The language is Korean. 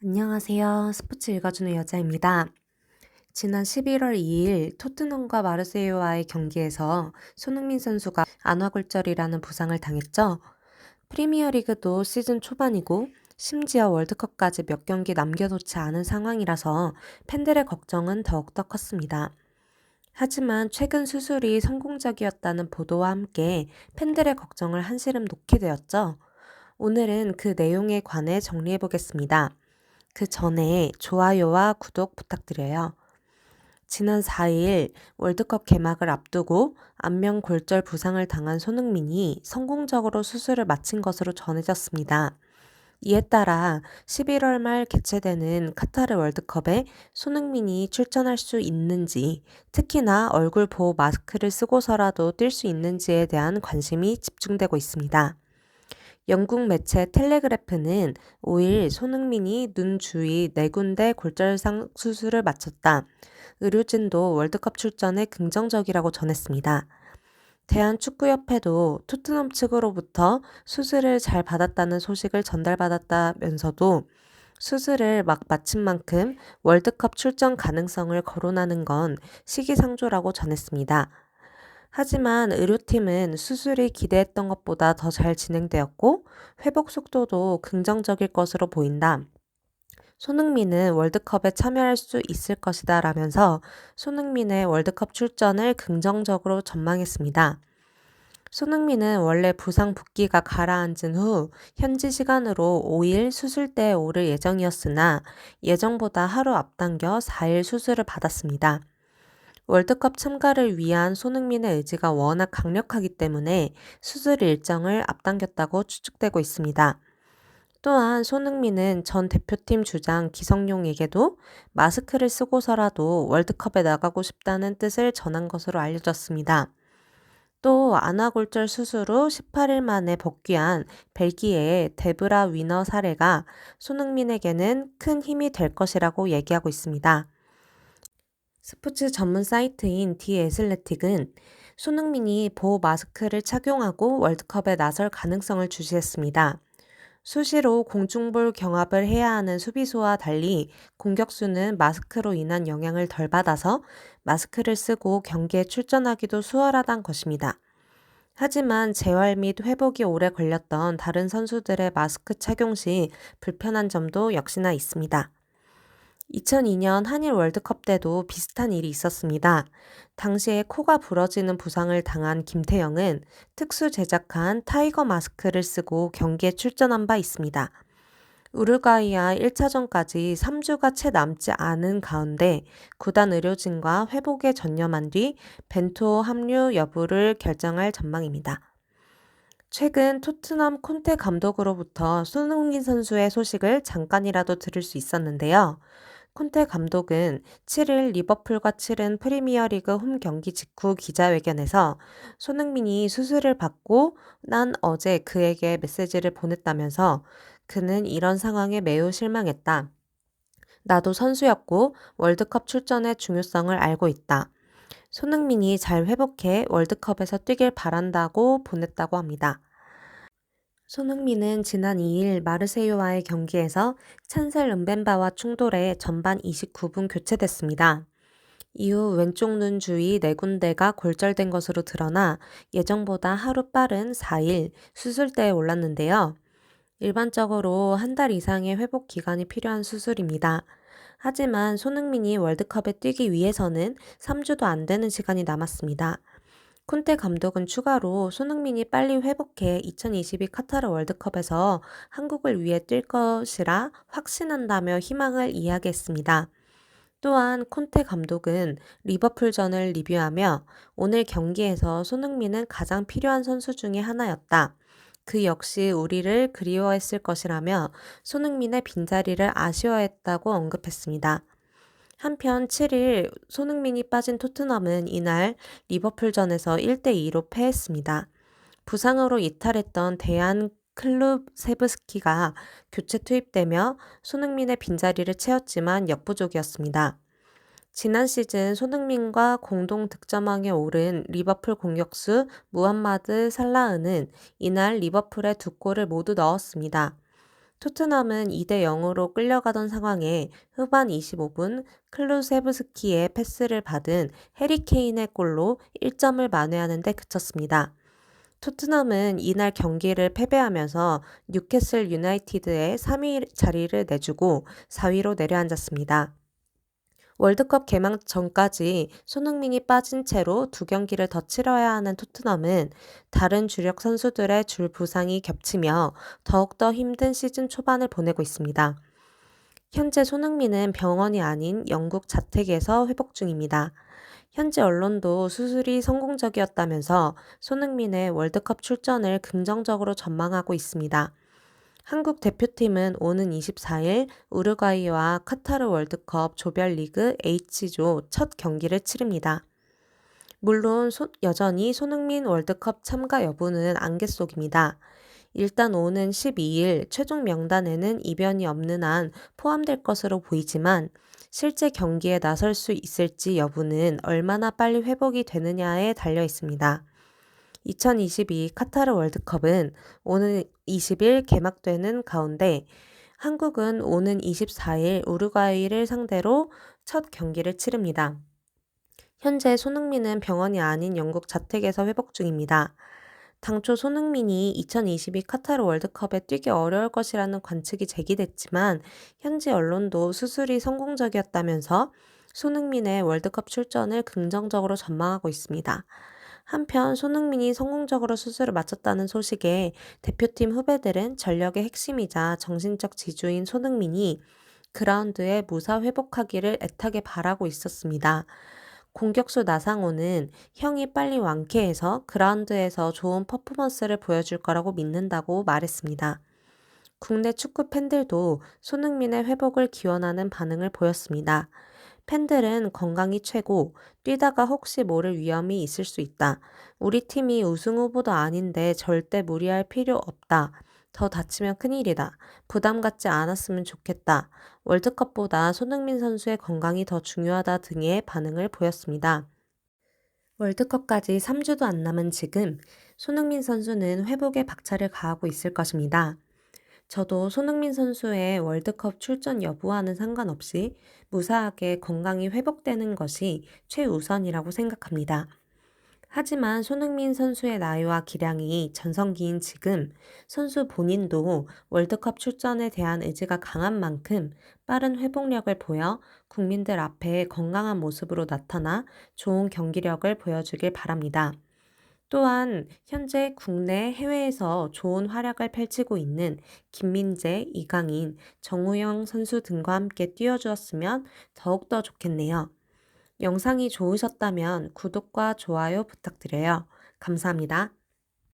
안녕하세요. 스포츠 읽어주는 여자입니다. 지난 11월 2일 토트넘과 마르세유와의 경기에서 손흥민 선수가 안와골절이라는 부상을 당했죠. 프리미어리그도 시즌 초반이고 심지어 월드컵까지 몇 경기 남겨놓지 않은 상황이라서 팬들의 걱정은 더욱더 컸습니다. 하지만 최근 수술이 성공적이었다는 보도와 함께 팬들의 걱정을 한시름 놓게 되었죠. 오늘은 그 내용에 관해 정리해 보겠습니다. 그 전에 좋아요와 구독 부탁드려요. 지난 4일 월드컵 개막을 앞두고 안면 골절 부상을 당한 손흥민이 성공적으로 수술을 마친 것으로 전해졌습니다. 이에 따라 11월 말 개최되는 카타르 월드컵에 손흥민이 출전할 수 있는지, 특히나 얼굴 보호 마스크를 쓰고서라도 뛸 수 있는지에 대한 관심이 집중되고 있습니다. 영국 매체 텔레그래프는 5일 손흥민이 눈 주위 4군데 골절상 수술을 마쳤다. 의료진도 월드컵 출전에 긍정적이라고 전했습니다. 대한축구협회도 토트넘 측으로부터 수술을 잘 받았다는 소식을 전달받았다면서도 수술을 막 마친 만큼 월드컵 출전 가능성을 거론하는 건 시기상조라고 전했습니다. 하지만 의료팀은 수술이 기대했던 것보다 더 잘 진행되었고 회복 속도도 긍정적일 것으로 보인다. 손흥민은 월드컵에 참여할 수 있을 것이다 라면서 손흥민의 월드컵 출전을 긍정적으로 전망했습니다. 손흥민은 원래 부상 붓기가 가라앉은 후 현지 시간으로 5일 수술대에 오를 예정이었으나 예정보다 하루 앞당겨 4일 수술을 받았습니다. 월드컵 참가를 위한 손흥민의 의지가 워낙 강력하기 때문에 수술 일정을 앞당겼다고 추측되고 있습니다. 또한 손흥민은 전 대표팀 주장 기성용에게도 마스크를 쓰고서라도 월드컵에 나가고 싶다는 뜻을 전한 것으로 알려졌습니다. 또 안아골절 수술 후 18일 만에 복귀한 벨기에의 데브라 위너 사례가 손흥민에게는 큰 힘이 될 것이라고 얘기하고 있습니다. 스포츠 전문 사이트인 디 애슬레틱은 손흥민이 보호 마스크를 착용하고 월드컵에 나설 가능성을 주시했습니다. 수시로 공중볼 경합을 해야 하는 수비수와 달리 공격수는 마스크로 인한 영향을 덜 받아서 마스크를 쓰고 경기에 출전하기도 수월하단 것입니다. 하지만 재활 및 회복이 오래 걸렸던 다른 선수들의 마스크 착용 시 불편한 점도 역시나 있습니다. 2002년 한일 월드컵 때도 비슷한 일이 있었습니다. 당시에 코가 부러지는 부상을 당한 김태형은 특수 제작한 타이거 마스크를 쓰고 경기에 출전한 바 있습니다. 우루과이와 1차전까지 3주가 채 남지 않은 가운데 구단 의료진과 회복에 전념한 뒤 벤투 합류 여부를 결정할 전망입니다. 최근 토트넘 콘테 감독으로부터 손흥민 선수의 소식을 잠깐이라도 들을 수 있었는데요. 콘테 감독은 7일 리버풀과 치른 프리미어리그 홈 경기 직후 기자회견에서 손흥민이 수술을 받고 난 어제 그에게 메시지를 보냈다면서 그는 이런 상황에 매우 실망했다. 나도 선수였고 월드컵 출전의 중요성을 알고 있다. 손흥민이 잘 회복해 월드컵에서 뛰길 바란다고 보냈다고 합니다. 손흥민은 지난 2일 마르세유와의 경기에서 찬셀 은벤바와 충돌해 전반 29분 교체됐습니다. 이후 왼쪽 눈 주위 4군데가 골절된 것으로 드러나 예정보다 하루 빠른 4일 수술대에 올랐는데요. 일반적으로 한 달 이상의 회복 기간이 필요한 수술입니다. 하지만 손흥민이 월드컵에 뛰기 위해서는 3주도 안 되는 시간이 남았습니다. 콘테 감독은 추가로 손흥민이 빨리 회복해 2022 카타르 월드컵에서 한국을 위해 뛸 것이라 확신한다며 희망을 이야기했습니다. 또한 콘테 감독은 리버풀전을 리뷰하며 오늘 경기에서 손흥민은 가장 필요한 선수 중에 하나였다. 그 역시 우리를 그리워했을 것이라며 손흥민의 빈자리를 아쉬워했다고 언급했습니다. 한편 7일 손흥민이 빠진 토트넘은 이날 리버풀전에서 1대2로 패했습니다. 부상으로 이탈했던 대한 클루세브스키가 교체 투입되며 손흥민의 빈자리를 채웠지만 역부족이었습니다. 지난 시즌 손흥민과 공동 득점왕에 오른 리버풀 공격수 무함마드 살라흐는 이날 리버풀의 2골을 모두 넣었습니다. 토트넘은 2대 0으로 끌려가던 상황에 후반 25분 클루세브스키의 패스를 받은 해리 케인의 골로 1점을 만회하는 데 그쳤습니다. 토트넘은 이날 경기를 패배하면서 뉴캐슬 유나이티드에 3위 자리를 내주고 4위로 내려앉았습니다. 월드컵 개막 전까지 손흥민이 빠진 채로 두 경기를 더 치러야 하는 토트넘은 다른 주력 선수들의 줄 부상이 겹치며 더욱더 힘든 시즌 초반을 보내고 있습니다. 현재 손흥민은 병원이 아닌 영국 자택에서 회복 중입니다. 현지 언론도 수술이 성공적이었다면서 손흥민의 월드컵 출전을 긍정적으로 전망하고 있습니다. 한국 대표팀은 오는 24일 우루과이와 카타르 월드컵 조별리그 H조 첫 경기를 치릅니다. 물론 여전히 손흥민 월드컵 참가 여부는 안개 속입니다. 일단 오는 12일 최종 명단에는 이변이 없는 한 포함될 것으로 보이지만 실제 경기에 나설 수 있을지 여부는 얼마나 빨리 회복이 되느냐에 달려 있습니다. 2022 카타르 월드컵은 오는 20일 개막되는 가운데 한국은 오는 24일 우루과이를 상대로 첫 경기를 치릅니다. 현재 손흥민은 병원이 아닌 영국 자택에서 회복 중입니다. 당초 손흥민이 2022 카타르 월드컵에 뛰기 어려울 것이라는 관측이 제기됐지만 현지 언론도 수술이 성공적이었다면서 손흥민의 월드컵 출전을 긍정적으로 전망하고 있습니다. 한편 손흥민이 성공적으로 수술을 마쳤다는 소식에 대표팀 후배들은 전력의 핵심이자 정신적 지주인 손흥민이 그라운드에 무사 회복하기를 애타게 바라고 있었습니다. 공격수 나상호는 형이 빨리 완쾌해서 그라운드에서 좋은 퍼포먼스를 보여줄 거라고 믿는다고 말했습니다. 국내 축구 팬들도 손흥민의 회복을 기원하는 반응을 보였습니다. 팬들은 건강이 최고, 뛰다가 혹시 모를 위험이 있을 수 있다. 우리 팀이 우승 후보도 아닌데 절대 무리할 필요 없다. 더 다치면 큰일이다. 부담 갖지 않았으면 좋겠다. 월드컵보다 손흥민 선수의 건강이 더 중요하다 등의 반응을 보였습니다. 월드컵까지 3주도 안 남은 지금 손흥민 선수는 회복에 박차를 가하고 있을 것입니다. 저도 손흥민 선수의 월드컵 출전 여부와는 상관없이 무사하게 건강이 회복되는 것이 최우선이라고 생각합니다. 하지만 손흥민 선수의 나이와 기량이 전성기인 지금 선수 본인도 월드컵 출전에 대한 의지가 강한 만큼 빠른 회복력을 보여 국민들 앞에 건강한 모습으로 나타나 좋은 경기력을 보여주길 바랍니다. 또한 현재 국내 해외에서 좋은 활약을 펼치고 있는 김민재, 이강인, 정우영 선수 등과 함께 뛰어주었으면 더욱더 좋겠네요. 영상이 좋으셨다면 구독과 좋아요 부탁드려요. 감사합니다.